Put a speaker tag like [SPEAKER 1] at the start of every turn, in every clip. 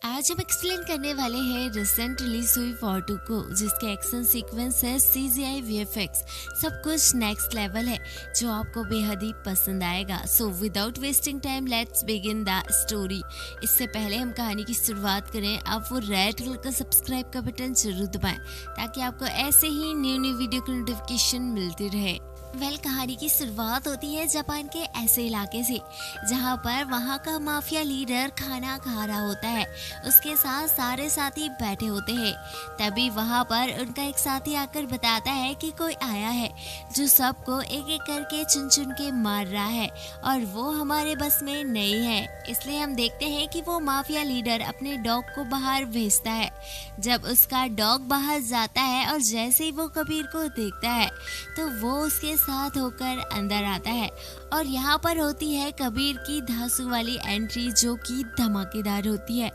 [SPEAKER 1] आज हम एक्सप्लेन करने वाले हैं रिसेंट रिलीज हुई वॉर 2 को, जिसके एक्शन सीक्वेंस है, CGI, VFX सब कुछ नेक्स्ट लेवल है जो आपको बेहद ही पसंद आएगा। So without wasting time let's begin the story. इससे पहले हम कहानी की शुरुआत करें, आप वो रेड कलर का सब्सक्राइब का बटन जरूर दबाएं ताकि आपको ऐसे ही न्यू वीडियो की नोटिफिकेशन मिलती रहे। कहानी की शुरुआत होती है जापान के ऐसे इलाके से जहां पर वहां का माफिया लीडर खाना खा रहा होता है। उसके साथ सारे साथी बैठे होते हैं। तभी वहां पर उनका एक साथी आकर बताता है कि कोई आया है जो सबको एक एक करके चुन चुन के मार रहा है और वो हमारे बस में नहीं है। इसलिए हम देखते हैं कि वो माफिया लीडर अपने डॉग को बाहर भेजता है। जब उसका डॉग बाहर जाता है और जैसे ही वो कबीर को देखता है तो वो उसके साथ होकर अंदर आता है और यहाँ पर होती है कबीर की धांसू वाली एंट्री जो कि धमाकेदार होती है,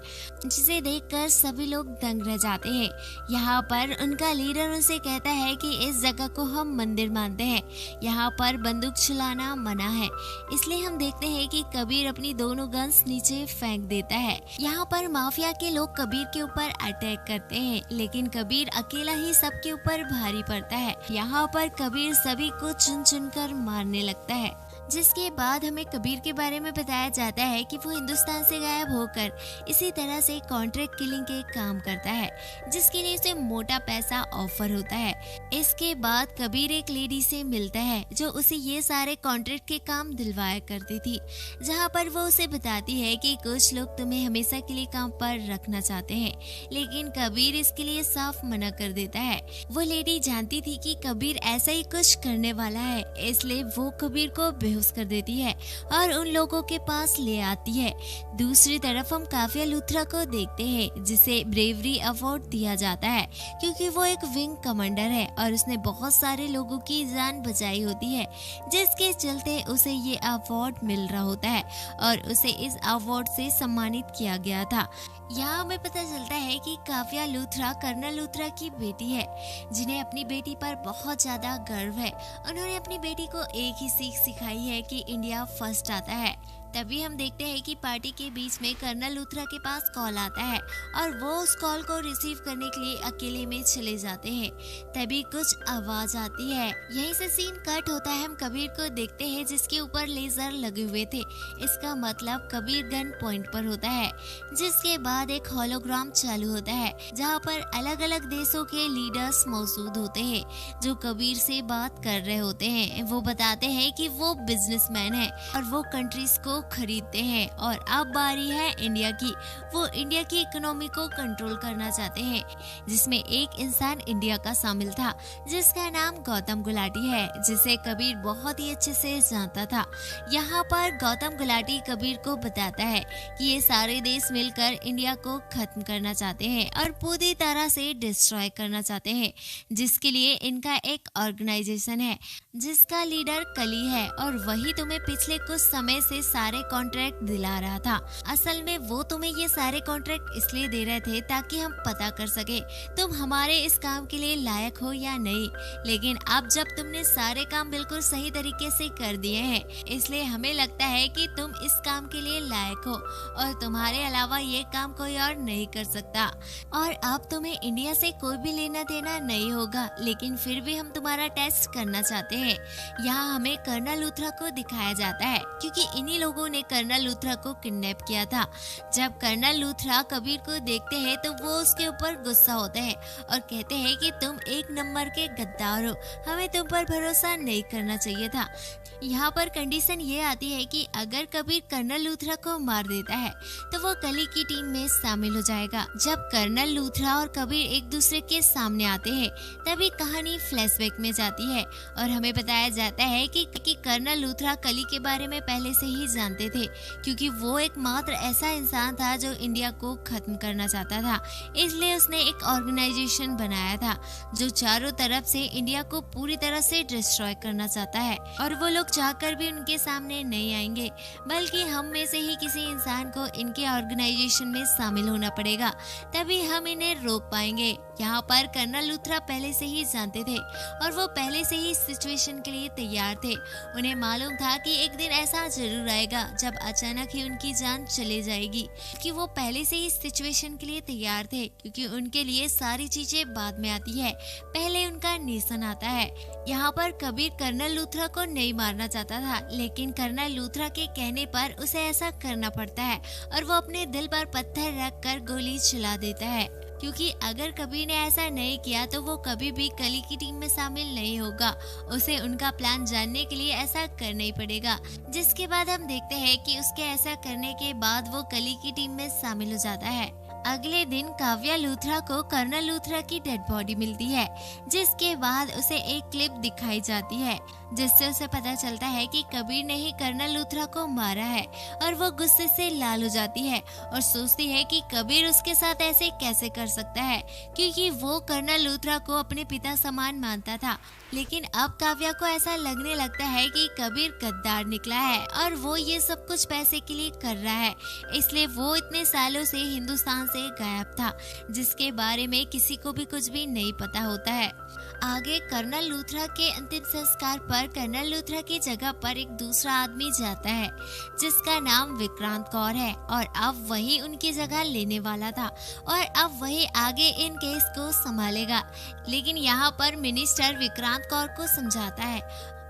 [SPEAKER 1] जिसे देखकर सभी लोग दंग रह जाते हैं। यहाँ पर उनका लीडर उनसे कहता है कि इस जगह को हम मंदिर मानते हैं, यहाँ पर बंदूक चलाना मना है। इसलिए हम देखते हैं कि कबीर अपनी दोनों गन्स नीचे फेंक देता है। यहाँ पर माफिया के लोग कबीर के ऊपर अटैक करते हैं, लेकिन कबीर अकेला ही सबके ऊपर भारी पड़ता है। यहाँ पर कबीर सभी को चुन चुन कर मारने लगता है, जिसके बाद हमें कबीर के बारे में बताया जाता है कि वो हिंदुस्तान से गायब होकर इसी तरह से कॉन्ट्रैक्ट किलिंग के काम करता है, जिसके लिए उसे मोटा पैसा ऑफर होता है। इसके बाद कबीर एक लेडी से मिलता है जो उसे ये सारे कॉन्ट्रैक्ट के काम दिलवाया करती थी, जहाँ पर वो उसे बताती है कि कुछ लोग तुम्हें हमेशा के लिए काम पर रखना चाहते हैं, लेकिन कबीर इसके लिए साफ मना कर देता है। वो लेडी जानती थी कि कबीर ऐसा ही कुछ करने वाला है, इसलिए वो कबीर को बेहोश कर देती है और उन लोगों के पास ले आती है। दूसरी तरफ हम काफिया लूथरा को देखते हैं, जिसे ब्रेवरी अवार्ड दिया जाता है क्योंकि वो एक विंग कमांडर है और उसने बहुत सारे लोगों की जान बचाई होती है, जिसके चलते उसे ये अवार्ड मिल रहा होता है और उसे इस अवार्ड से सम्मानित किया गया था। यहाँ हमें पता चलता है कि काफिया लूथरा कर्नल लूथरा की बेटी है, जिन्हें अपनी बेटी पर बहुत ज्यादा गर्व है। उन्होंने अपनी बेटी को एक ही सीख सिखाई है कि इंडिया फर्स्ट आता है। तभी हम देखते हैं कि पार्टी के बीच में कर्नल लूथरा के पास कॉल आता है और वो उस कॉल को रिसीव करने के लिए अकेले में चले जाते हैं। तभी कुछ आवाज आती है। यहीं से सीन कट होता है। हम कबीर को देखते हैं जिसके ऊपर लेजर लगे हुए थे। इसका मतलब कबीर गन पॉइंट पर होता है। जिसके बाद एक होलोग्राम चालू होता है जहाँ पर अलग अलग देशों के लीडर्स मौजूद होते हैं जो कबीर से बात कर रहे होते हैं। वो बताते हैं कि वो बिजनेसमैन है और वो कंट्रीज को खरीदते हैं और अब बारी है इंडिया की। वो इंडिया की इकोनॉमी को कंट्रोल करना चाहते हैं, जिसमें एक इंसान इंडिया का शामिल था जिसका नाम गौतम गुलाटी है, जिसे कबीर बहुत ही अच्छे से जानता था। यहाँ पर गौतम गुलाटी कबीर को बताता है कि ये सारे देश मिलकर इंडिया को खत्म करना चाहते हैं और पूरी तरह से डिस्ट्रॉय करना चाहते हैं, जिसके लिए इनका एक ऑर्गेनाइजेशन है जिसका लीडर कली है और वही तुम्हें पिछले कुछ समय से सारे कॉन्ट्रैक्ट दिला रहा था। असल में वो तुम्हें ये सारे कॉन्ट्रैक्ट इसलिए दे रहे थे ताकि हम पता कर सके तुम हमारे इस काम के लिए लायक हो या नहीं। लेकिन अब जब तुमने सारे काम बिल्कुल सही तरीके से कर दिए हैं, इसलिए हमें लगता है कि तुम इस काम के लिए लायक हो और तुम्हारे अलावा ये काम कोई और नहीं कर सकता। और अब तुम्हें इंडिया से कोई भी लेना देना नहीं होगा, लेकिन फिर भी हम तुम्हारा टेस्ट करना चाहते हैं। यहाँ हमें कर्नल लूथरा को दिखाया जाता है क्योंकि इन्हीं लोगों ने कर्नल लूथरा को किडनैप किया था। जब कर्नल लूथरा कबीर को देखते हैं तो वो उसके ऊपर गुस्सा होते हैं और कहते हैं कि तुम एक नंबर के गद्दार हो, हमें तुम पर भरोसा नहीं करना चाहिए था। यहाँ पर कंडीशन ये आती है कि अगर कबीर कर्नल लूथरा को मार देता है तो वो कली की टीम में शामिल हो जाएगा। जब कर्नल लूथरा और कबीर एक दूसरे के सामने आते हैं तभी कहानी फ्लैशबैक में जाती है और हमें बताया जाता है कि कर्नल लूथरा कली के बारे में पहले से ही जानते थे, क्योंकि वो एकमात्र ऐसा इंसान था जो इंडिया को खत्म करना चाहता था। इसलिए उसने एक ऑर्गेनाइजेशन बनाया था जो चारों तरफ से इंडिया को पूरी तरह से डिस्ट्रॉय करना चाहता है और वो लोग चाहकर भी उनके सामने नहीं आएंगे, बल्कि हम में से ही किसी इंसान को इनके ऑर्गेनाइजेशन में शामिल होना पड़ेगा, तभी हम इन्हें रोक पाएंगे। यहाँ पर कर्नल लूथरा पहले से ही जानते थे और वो पहले से ही इस सिचुएशन के लिए तैयार थे। उन्हें मालूम था कि एक दिन ऐसा जरूर आएगा जब अचानक ही उनकी जान चली जाएगी, कि वो पहले से ही इस सिचुएशन के लिए तैयार थे, क्योंकि उनके लिए सारी चीजें बाद में आती है, पहले उनका निशान आता है। यहाँ पर कबीर कर्नल लूथरा को नहीं मारना चाहता था, लेकिन कर्नल लूथरा के कहने पर उसे ऐसा करना पड़ता है और वो अपने दिल पर पत्थर रखकर गोली चला देता है, क्योंकि अगर कबीर ने ऐसा नहीं किया तो वो कभी भी कली की टीम में शामिल नहीं होगा। उसे उनका प्लान जानने के लिए ऐसा करना ही पड़ेगा, जिसके बाद हम देखते हैं कि उसके ऐसा करने के बाद वो कली की टीम में शामिल हो जाता है। अगले दिन काव्या लूथरा को कर्नल लूथरा की डेड बॉडी मिलती है, जिसके बाद उसे एक क्लिप दिखाई जाती है, जिससे उसे पता चलता है कि कबीर ने ही कर्नल लूथरा को मारा है, और वो गुस्से से लाल हो जाती है और सोचती है कि कबीर उसके साथ ऐसे कैसे कर सकता है, क्योंकि वो कर्नल लूथरा को अपने पिता समान मानता था। लेकिन अब काव्या को ऐसा लगने लगता है कि कबीर गद्दार निकला है और वो ये सब कुछ पैसे के लिए कर रहा है, इसलिए वो इतने सालों से हिंदुस्तान से गायब था, जिसके बारे में किसी को भी कुछ भी नहीं पता होता है। आगे कर्नल लूथरा के अंतिम संस्कार पर कर्नल लूथरा की जगह पर एक दूसरा आदमी जाता है, जिसका नाम विक्रांत कौर है, और अब वही उनकी जगह लेने वाला था और अब वही आगे इन केस को संभालेगा। लेकिन यहाँ पर मिनिस्टर विक्रांत कौर को समझाता है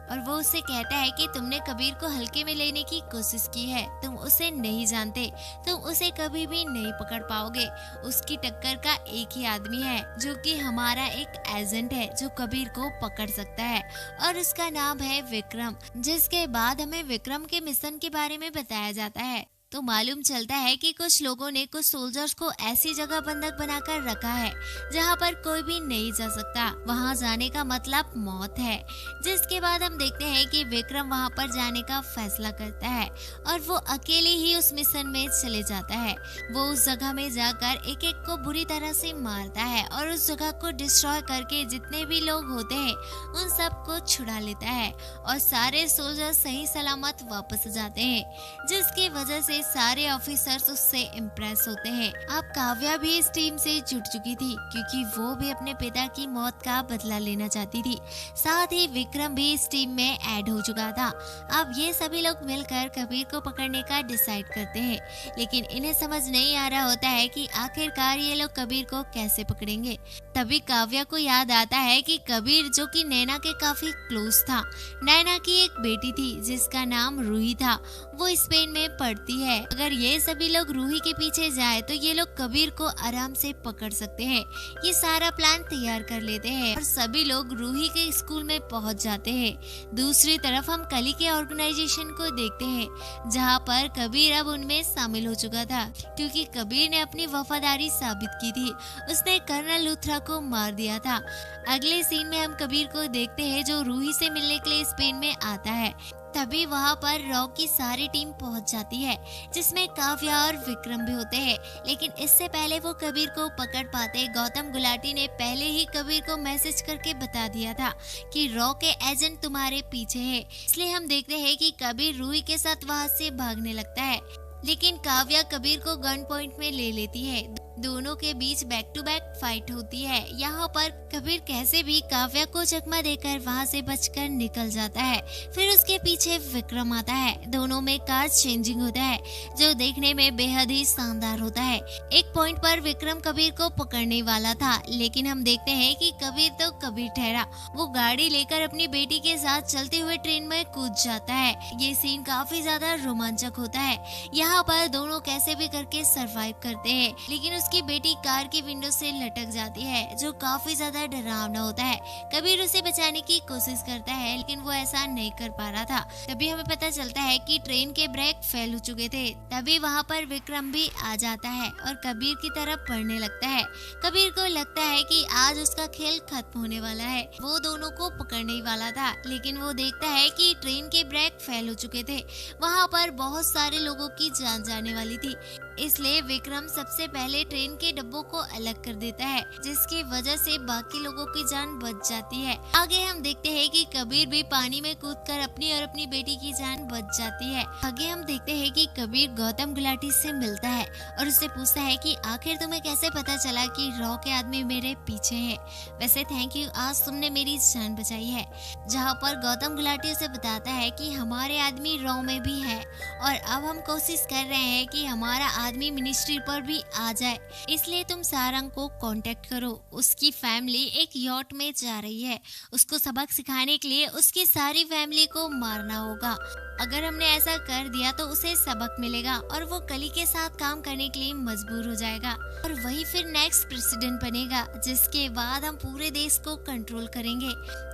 [SPEAKER 1] और वो उसे कहता है कि तुमने कबीर को हल्के में लेने की कोशिश की है, तुम उसे नहीं जानते, तुम उसे कभी भी नहीं पकड़ पाओगे। उसकी टक्कर का एक ही आदमी है जो कि हमारा एक एजेंट है जो कबीर को पकड़ सकता है, और उसका नाम है विक्रम। जिसके बाद हमें विक्रम के मिशन के बारे में बताया जाता है, तो मालूम चलता है कि कुछ लोगों ने कुछ सोल्जर्स को ऐसी जगह बंधक बनाकर रखा है जहां पर कोई भी नहीं जा सकता। वहां जाने का मतलब मौत है। जिसके बाद हम देखते हैं कि विक्रम वहां पर जाने का फैसला करता है और वो अकेले ही उस मिशन में चले जाता है। वो उस जगह में जाकर एक एक को बुरी तरह से मारता है और उस जगह को डिस्ट्रॉय करके जितने भी लोग होते हैं उन सबको छुड़ा लेता है और सारे सोल्जर सही सलामत वापस जाते हैं, जिसकी वजह से सारे ऑफिसर्स उससे इम्प्रेस होते हैं। अब काव्या भी इस टीम से जुट चुकी थी, क्योंकि वो भी अपने पिता की मौत का बदला लेना चाहती थी। साथ ही विक्रम भी इस टीम में ऐड हो चुका था। अब ये सभी लोग मिलकर कबीर को पकड़ने का डिसाइड करते हैं, लेकिन इन्हें समझ नहीं आ रहा होता है कि आखिरकार ये लोग कबीर को कैसे पकड़ेंगे। तभी काव्या को याद आता है कि कबीर जो कि नैना के काफी क्लोज था, नैना की एक बेटी थी जिसका नाम रूही था, वो स्पेन में पढ़ती है। अगर ये सभी लोग रूही के पीछे जाए तो ये लोग कबीर को आराम से पकड़ सकते हैं। ये सारा प्लान तैयार कर लेते हैं और सभी लोग रूही के स्कूल में पहुंच जाते हैं। दूसरी तरफ हम कली के ऑर्गेनाइजेशन को देखते हैं, जहां पर कबीर अब उनमें शामिल हो चुका था, क्योंकि कबीर ने अपनी वफादारी साबित की थी। उसने कर्नल लूथरा को मार दिया था। अगले सीन में हम कबीर को देखते हैं जो रूही से मिलने के लिए स्पेन में आता है। तभी वहाँ पर रॉक की सारी टीम पहुँच जाती है, जिसमें काव्या और विक्रम भी होते हैं। लेकिन इससे पहले वो कबीर को पकड़ पाते, गौतम गुलाटी ने पहले ही कबीर को मैसेज करके बता दिया था कि रॉक के एजेंट तुम्हारे पीछे है। इसलिए हम देखते हैं कि कबीर रूही के साथ वहाँ से भागने लगता है, लेकिन काव्या कबीर को गन पॉइंट में ले लेती है। दोनों के बीच बैक टू बैक फाइट होती है। यहाँ पर कबीर कैसे भी काव्या को चकमा देकर वहाँ से बचकर निकल जाता है। फिर उसके पीछे विक्रम आता है। दोनों में कार चेंजिंग होता है, जो देखने में बेहद ही शानदार होता है। एक पॉइंट पर विक्रम कबीर को पकड़ने वाला था, लेकिन हम देखते हैं कि कबीर तो कबीर ठहरा। वो गाड़ी लेकर अपनी बेटी के साथ चलते हुए ट्रेन में कूद जाता है। ये सीन काफी ज्यादा रोमांचक होता है। यहाँ पर दोनों कैसे भी करके सरवाइव करते हैं, लेकिन उसकी बेटी कार की विंडो से लटक जाती है, जो काफी ज्यादा डरावना होता है। कबीर उसे बचाने की कोशिश करता है, लेकिन वो ऐसा नहीं कर पा रहा था। तभी हमें पता चलता है कि ट्रेन के ब्रेक फेल हो चुके थे। तभी वहाँ पर विक्रम भी आ जाता है और कबीर की तरफ बढ़ने लगता है। कबीर को लगता है कि आज उसका खेल खत्म होने वाला है। वो दोनों को पकड़ने ही वाला था, लेकिन वो देखता है कि ट्रेन के ब्रेक फेल हो चुके थे। वहाँ पर बहुत सारे लोगों की जान जाने वाली थी। इसलिए विक्रम सबसे पहले ट्रेन के डब्बों को अलग कर देता है, जिसकी वजह से बाकी लोगों की जान बच जाती है। आगे हम देखते हैं कि कबीर भी पानी में कूदकर अपनी और अपनी बेटी की जान बच जाती है। आगे हम देखते हैं कि कबीर गौतम गुलाटी से मिलता है और उससे पूछता है कि आखिर तुम्हें कैसे पता चला कि रॉ के आदमी मेरे पीछे हैं। वैसे थैंक यू, आज तुमने मेरी जान बचाई है। जहाँ पर गौतम गुलाटी उसे बताता है कि हमारे आदमी रॉ में भी है और अब हम कोशिश कर रहे हैं कि हमारा आदमी मिनिस्ट्री पर भी आ जाए, इसलिए तुम सारंग को कांटेक्ट करो। उसकी फैमिली एक यॉट में जा रही है। उसको सबक सिखाने के लिए उसकी सारी फैमिली को मारना होगा। अगर हमने ऐसा कर दिया तो उसे सबक मिलेगा और वो कली के साथ काम करने के लिए मजबूर हो जाएगा और वही फिर नेक्स्ट प्रेसिडेंट बनेगा, जिसके बाद हम पूरे देश को कंट्रोल करेंगे।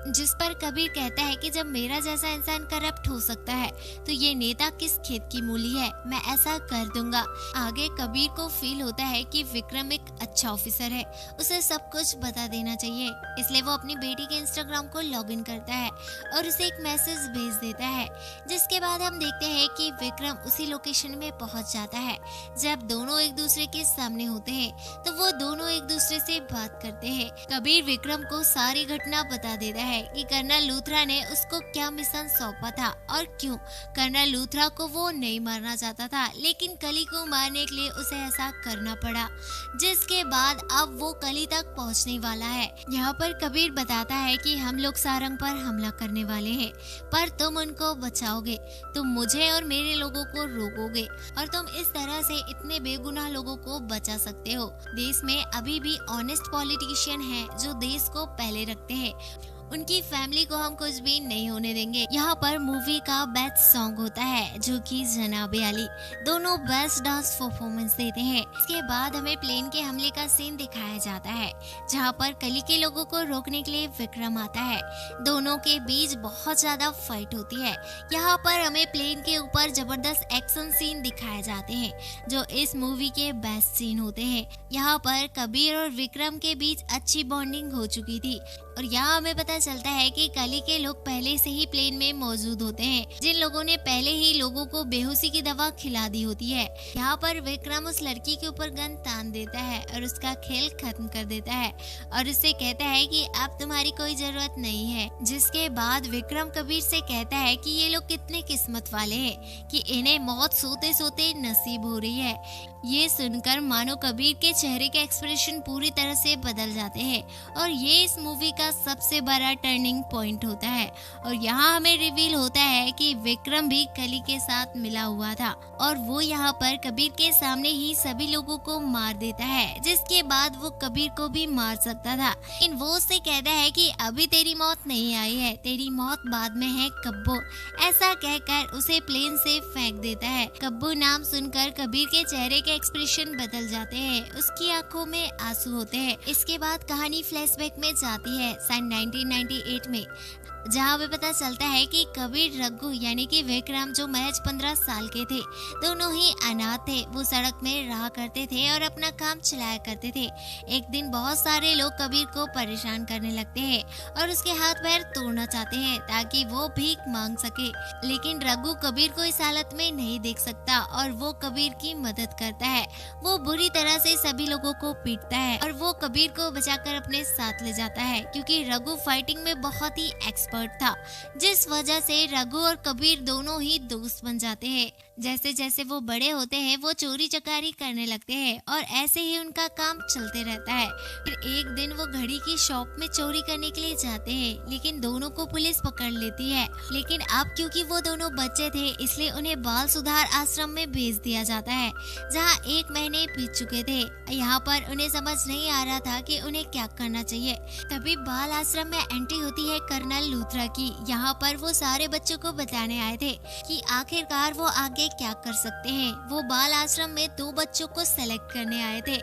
[SPEAKER 1] जिस पर कबीर कहता है कि जब मेरा जैसा इंसान करप्ट हो सकता है तो ये नेता किस खेत की मूली है, मैं ऐसा कर दूंगा। आगे कबीर को फील होता है कि विक्रम एक अच्छा ऑफिसर है, उसे सब कुछ बता देना चाहिए, इसलिए वो अपनी बेटी के इंस्टाग्राम को लॉगिन करता है और उसे एक मैसेज भेज देता है। जिसके बाद हम देखते हैं कि विक्रम उसी लोकेशन में पहुंच जाता है। जब दोनों एक दूसरे के सामने होते हैं तो वो दोनों एक दूसरे से बात करते हैं। कबीर विक्रम को सारी घटना बता देता है कि कर्नल लूथरा ने उसको क्या मिशन सौंपा था और क्यों। कर्नल लूथरा को वो नहीं मारना चाहता था, लेकिन कली को मारने के लिए उसे ऐसा करना पड़ा। जिसके बाद अब वो कली तक पहुंचने वाला है। यहाँ पर कबीर बताता है कि हम लोग सारंग पर हमला करने वाले हैं, पर तुम उनको बचाओगे, तुम मुझे और मेरे लोगों को रोकोगे और तुम इस तरह से इतने बेगुनाह लोगों को बचा सकते हो। देश में अभी भी ऑनेस्ट पॉलिटिशियन हैं जो देश को पहले रखते हैं, उनकी फैमिली को हम कुछ भी नहीं होने देंगे। यहाँ पर मूवी का बेस्ट सॉन्ग होता है जो कि जनाबे अली, दोनों बेस्ट डांस परफॉर्मेंस देते हैं। इसके बाद हमें प्लेन के हमले का सीन दिखाया जाता है, जहाँ पर कली के लोगों को रोकने के लिए विक्रम आता है। दोनों के बीच बहुत ज्यादा फाइट होती है। यहाँ पर हमें प्लेन के ऊपर जबरदस्त एक्शन सीन दिखाए जाते हैं जो इस मूवी के बेस्ट सीन होते हैं। यहाँ पर कबीर और विक्रम के बीच अच्छी बॉन्डिंग हो चुकी थी और यहाँ हमें पता चलता है कि कली के लोग पहले से ही प्लेन में मौजूद होते हैं, जिन लोगों ने पहले ही लोगों को बेहोशी की दवा खिला दी होती है। यहाँ पर विक्रम उस लड़की के ऊपर गन तान देता है और उसका खेल खत्म कर देता है और उससे कहता है कि अब तुम्हारी कोई जरूरत नहीं है। जिसके बाद विक्रम कबीर से कहता है कि ये लोग कितने किस्मत वाले हैं कि इन्हें मौत सोते सोते नसीब हो रही है। ये सुनकर मानो कबीर के चेहरे के एक्सप्रेशन पूरी तरह से बदल जाते हैं और ये इस मूवी का सबसे बड़ा टर्निंग पॉइंट होता है। और यहाँ हमें रिवील होता है कि विक्रम भी कली के साथ मिला हुआ था और वो यहाँ पर कबीर के सामने ही सभी लोगों को मार देता है, जिसके बाद वो कबीर को भी मार सकता था, लेकिन वो उससे कहता है कि अभी तेरी मौत नहीं आई है, तेरी मौत बाद में है कब्बो। ऐसा कहकर उसे प्लेन से फेंक देता है। कब्बो नाम सुनकर कबीर के चेहरे के एक्सप्रेशन बदल जाते हैं, उसकी आंखों में आंसू होते हैं। इसके बाद कहानी फ्लैशबैक में जाती है सन 1998 में, जहाँ हमें पता चलता है कि कबीर रघु यानी कि विक्रम जो महज 15 साल के थे, दोनों ही अनाथ थे। वो सड़क में रहा करते थे और अपना काम चलाया करते थे। एक दिन बहुत सारे लोग कबीर को परेशान करने लगते हैं और उसके हाथ पैर तोड़ना चाहते हैं ताकि वो भीख मांग सके, लेकिन रघु कबीर को इस हालत में नहीं देख सकता और वो कबीर की मदद करता है। वो बुरी तरह से सभी लोगों को पीटता है और वो कबीर को बचाकर अपने साथ ले जाता है, क्योंकि रघु फाइटिंग में बहुत ही एक्सपर्ट था, जिस वजह से रघु और कबीर दोनों ही दोस्त बन जाते हैं। जैसे जैसे वो बड़े होते हैं वो चोरी चकारी करने लगते हैं और ऐसे ही उनका काम चलते रहता है। फिर एक दिन वो घड़ी की शॉप में चोरी करने के लिए जाते हैं, लेकिन दोनों को पुलिस पकड़ लेती है। लेकिन अब क्योंकि वो दोनों बच्चे थे इसलिए उन्हें बाल सुधार आश्रम में भेज दिया जाता है, जहाँ 1 महीने बीत चुके थे। यहाँ पर उन्हें समझ नहीं आ रहा था कि उन्हें क्या करना चाहिए। तभी बाल आश्रम में एंट्री होती है कर्नल लूथरा की। यहाँ पर वो सारे बच्चों को बताने आए थे कि आखिरकार वो आगे क्या कर सकते हैं। वो बाल आश्रम में 2 बच्चों को सेलेक्ट करने आए थे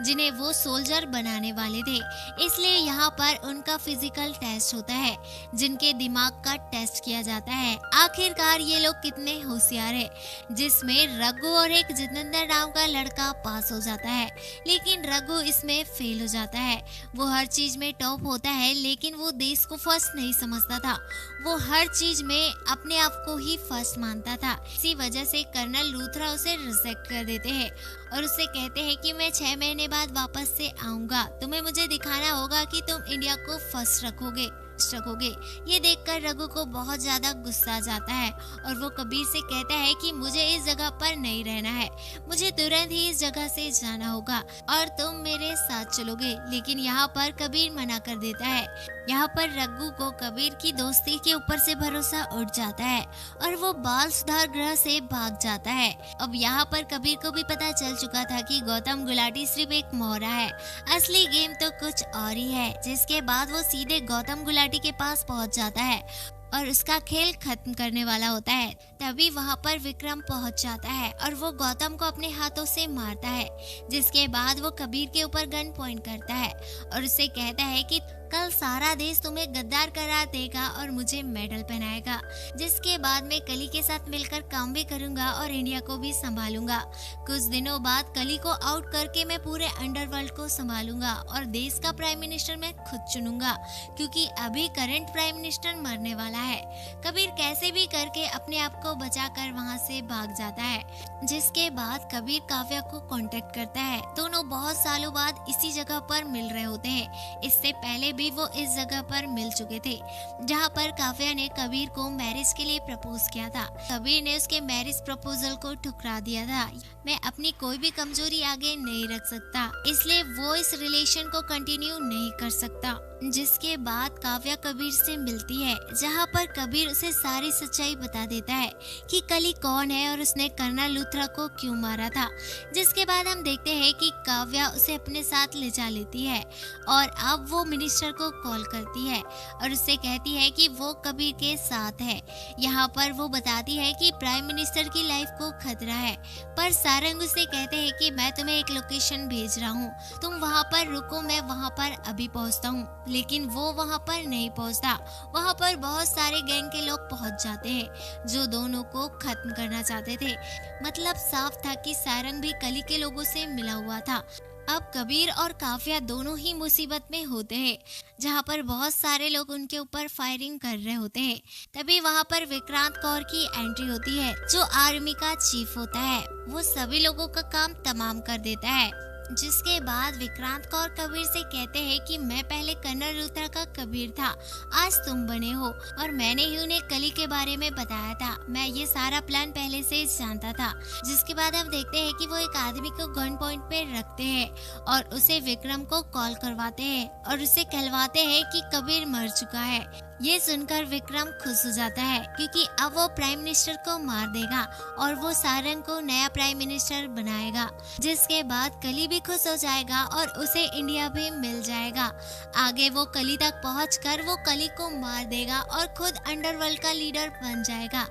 [SPEAKER 1] जिन्हें वो सोल्जर बनाने वाले थे, इसलिए यहाँ पर उनका फिजिकल टेस्ट होता है, जिनके दिमाग का टेस्ट किया जाता है। आखिरकार ये लोग कितने होशियार है, जिसमें रघु और एक जितेंद्र नाम का लड़का पास हो जाता है, लेकिन रघु इसमें फेल हो जाता है। वो हर चीज में टॉप होता है, लेकिन वो देश को फर्स्ट नहीं समझता था। वो हर चीज में अपने आप को ही फर्स्ट मानता था। इसी वजह से कर्नल लूथरा उसे रिजेक्ट कर देते हैं और उससे कहते हैं कि मैं 6 महीने बाद वापस से आऊंगा, तुम्हें मुझे दिखाना होगा कि तुम इंडिया को फर्स्ट रखोगे। ये देखकर रघु को बहुत ज्यादा गुस्सा आ जाता है और वो कबीर से कहता है कि मुझे इस जगह पर नहीं रहना है, मुझे तुरंत ही इस जगह से जाना होगा और तुम मेरे साथ चलोगे। लेकिन यहाँ पर कबीर मना कर देता है। यहाँ पर रघु को कबीर की दोस्ती के ऊपर से भरोसा उठ जाता है और वो बाल सुधार गृह से भाग जाता है। अब यहाँ पर कबीर को भी पता चल चुका था कि गौतम गुलाटी सिर्फ एक मोहरा है, असली गेम तो कुछ और ही है। जिसके बाद वो सीधे गौतम गुलाटी के पास पहुंच जाता है और उसका खेल खत्म करने वाला होता है। तभी वहां पर विक्रम पहुंच जाता है और वो गौतम को अपने हाथों से मारता है। जिसके बाद वो कबीर के ऊपर गन पॉइंट करता है और उससे कहता है कि कल सारा देश तुम्हें गद्दार करार देगा और मुझे मेडल पहनाएगा। जिसके बाद मैं कली के साथ मिलकर काम भी करूंगा और इंडिया को भी संभालूंगा। कुछ दिनों बाद कली को आउट करके मैं पूरे अंडरवर्ल्ड को संभालूंगा और देश का प्राइम मिनिस्टर मैं खुद चुनूंगा, क्योंकि अभी करंट प्राइम मिनिस्टर मरने वाला है। कबीर कैसे भी करके अपने आप को बचाकर वहां से भाग जाता है। जिसके बाद कबीर काव्या को कांटेक्ट करता है। दोनों बहुत सालों बाद इसी जगह पर मिल रहे होते हैं। इससे पहले भी वो इस जगह पर मिल चुके थे, जहाँ पर काव्या ने कबीर को मैरिज के लिए प्रपोज किया था। कबीर ने उसके मैरिज प्रपोजल को ठुकरा दिया था। मैं अपनी कोई भी कमजोरी आगे नहीं रख सकता, इसलिए वो इस रिलेशन को कंटिन्यू नहीं कर सकता। जिसके बाद काव्या कबीर से मिलती है, जहाँ पर कबीर उसे सारी सच्चाई बता देता है कि कली कौन है और उसने कर्नल लूथरा को क्यों मारा था। जिसके बाद हम देखते हैं कि काव्या उसे अपने साथ ले जा लेती है और अब वो मिनिस्टर को कॉल करती है और उससे कहती है कि वो कबीर के साथ है। यहाँ पर वो बताती है कि प्राइम मिनिस्टर की लाइफ को खतरा है, पर सारंग उसे कहते हैं कि मैं तुम्हें एक लोकेशन भेज रहा हूँ, तुम वहाँ पर रुको, मैं वहाँ पर अभी पहुँचता हूँ। लेकिन वो वहाँ पर नहीं पहुँचता। वहाँ पर बहुत सारे गैंग के लोग पहुँच जाते हैं जो दोनों को खत्म करना चाहते थे। मतलब साफ था कि सारंग भी कली के लोगों से मिला हुआ था। अब कबीर और काव्या दोनों ही मुसीबत में होते हैं, जहाँ पर बहुत सारे लोग उनके ऊपर फायरिंग कर रहे होते हैं। तभी वहाँ पर विक्रांत कौर की एंट्री होती है, जो आर्मी का चीफ होता है। वो सभी लोगों का काम तमाम कर देता है। जिसके बाद विक्रांत कौर कबीर से कहते हैं कि मैं पहले कर्नल लूथरा का कबीर था, आज तुम बने हो और मैंने ही उन्हें कली के बारे में बताया था। मैं ये सारा प्लान पहले से ही जानता था। जिसके बाद हम देखते हैं कि वो एक आदमी को गन पॉइंट पे रखते हैं और उसे विक्रम को कॉल करवाते हैं और उसे कहलवाते हैं कि कबीर मर चुका है। ये सुनकर विक्रम खुश हो जाता है, क्योंकि अब वो प्राइम मिनिस्टर को मार देगा और वो सारंग को नया प्राइम मिनिस्टर बनाएगा। जिसके बाद कली भी खुश हो जाएगा और उसे इंडिया भी मिल जाएगा। आगे वो कली तक पहुंचकर वो कली को मार देगा और खुद अंडरवर्ल्ड का लीडर बन जाएगा।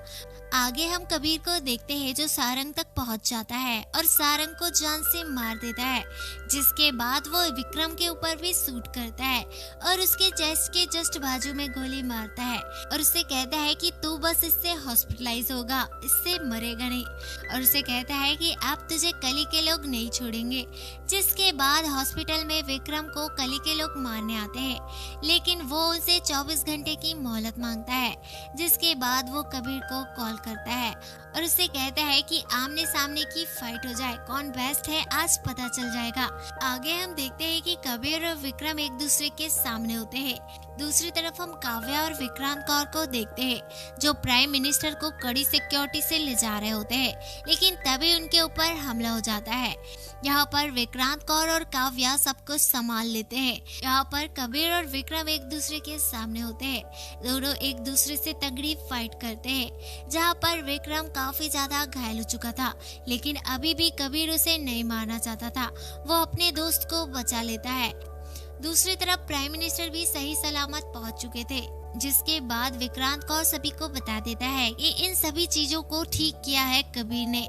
[SPEAKER 1] आगे हम कबीर को देखते हैं, जो सारंग तक पहुंच जाता है और सारंग को जान से मार देता है। जिसके बाद वो विक्रम के ऊपर भी शूट करता है और उसके चेस्ट के जस्ट बाजू में गोली मारता है और उससे कहता है कि तू बस इससे हॉस्पिटलाइज होगा, इससे मरेगा नहीं। और उसे कहता है कि अब तुझे कली के लोग नहीं छोड़ेंगे। जिसके बाद हॉस्पिटल में विक्रम को कली के लोग मारने आते हैं, लेकिन वो उसे 24 घंटे की मोहलत मांगता है। जिसके बाद वो कबीर को कॉल करता है और उससे कहता है कि आमने सामने की फाइट हो जाए, कौन बेस्ट है आज पता चल जाएगा। आगे हम देखते हैं कि कबीर और विक्रम एक दूसरे के सामने होते हैं। दूसरी तरफ हम काव्या और विक्रांत कौर को देखते हैं, जो प्राइम मिनिस्टर को कड़ी सिक्योरिटी से ले जा रहे होते हैं, लेकिन तभी उनके ऊपर हमला हो जाता है। यहाँ पर विक्रांत कौर और काव्या सब कुछ संभाल लेते हैं। यहाँ पर कबीर और विक्रम एक दूसरे के सामने होते हैं। दोनों एक दूसरे से तगड़ी फाइट करते हैं, जहाँ पर विक्रम काफी ज्यादा घायल हो चुका था, लेकिन अभी भी कबीर उसे नहीं मारना चाहता था। वो अपने दोस्त को बचा लेता है। दूसरी तरफ प्राइम मिनिस्टर भी सही सलामत पहुंच चुके थे। जिसके बाद विक्रांत कौर सभी को बता देता है कि इन सभी चीजों को ठीक किया है कबीर ने।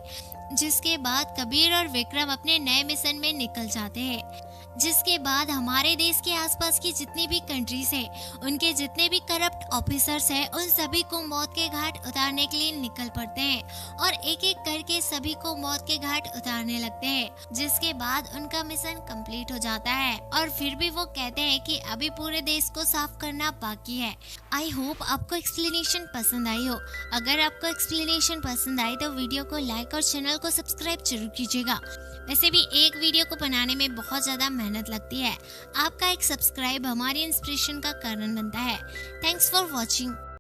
[SPEAKER 1] जिसके बाद कबीर और विक्रम अपने नए मिशन में निकल जाते हैं। जिसके बाद हमारे देश के आसपास की जितनी भी कंट्रीज है, उनके जितने भी करप्ट ऑफिसर्स हैं, उन सभी को मौत के घाट उतारने के लिए निकल पड़ते हैं और एक एक करके सभी को मौत के घाट उतारने लगते हैं। जिसके बाद उनका मिशन कंप्लीट हो जाता है और फिर भी वो कहते हैं कि अभी पूरे देश को साफ करना बाकी है। आई होप आपको एक्सप्लेनेशन पसंद आई हो। अगर आपको एक्सप्लेनेशन पसंद आई तो वीडियो को लाइक और चैनल को सब्सक्राइब जरूर कीजिएगा। वैसे भी एक वीडियो को बनाने में बहुत ज़्यादा मेहनत लगती है। आपका एक सब्सक्राइब हमारी इंस्पिरेशन का कारण बनता है। Thanks for watching.